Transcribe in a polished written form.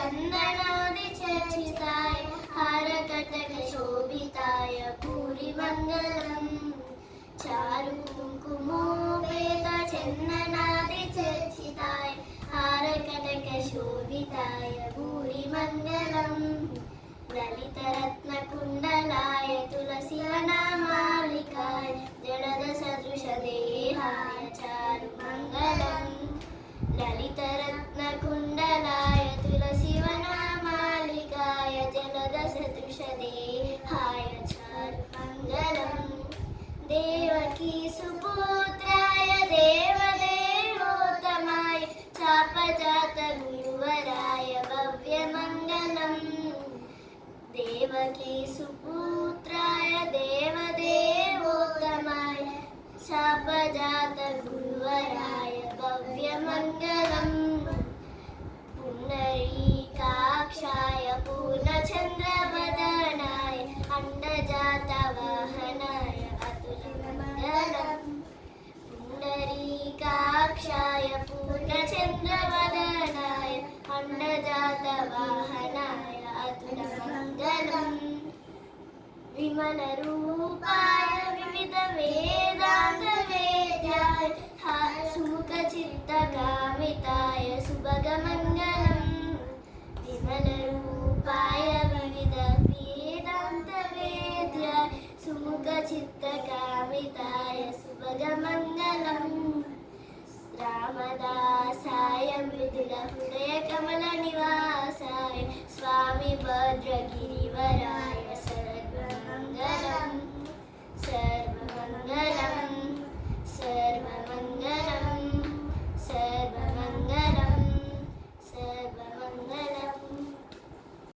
चन्दनादिचर्चिताय हारकटकशोभिताय भूरिमङ्गलम् चारुकुङ्कुमोपेतचन्दनादिचर्चिताय हारकटकशोभिताय भूरिमङ्गलम् ललितरत्नकुण्डलाय तुलसीवनमालिकाय जलदसदृशदेहाय चारुमङ्गलम् ललितरत्नकुण्डलाय तुलसीवनमालिकाय जलदसदृशदेहाय चारुमङ्गलम् देवकीसुपुत्राय देवदेवोत्तमाय चापजातगुरुवराय भव्यमङ्गलम् देवकीसुपुत्राय देवदेवोत्तमाय शापजातगुरुवराय भव्यमङ्गलम् पुण्डरीकाक्षाय पूर्णचन्द्रवदनाय अण्डजातवाहनाय अतुलमङ्गलम् पुण्डरीकाक्षाय पूर्णचन्द्रवदनाय अण्डजातवाहनाय अतुलमङ्गलम् विमलरूपाय विविधवेदान्तवेद्याय सुमुखचित्तकामिताय सुभगमङ्गलम् विमलरूपाय विविधवेदान्तवेद्याय सुमुखचित्तकामिताय सुभगमङ्गलम् रामदासाय मृदुलहृदयकमलनिवासाय स्वामी भद्रगिरिवराय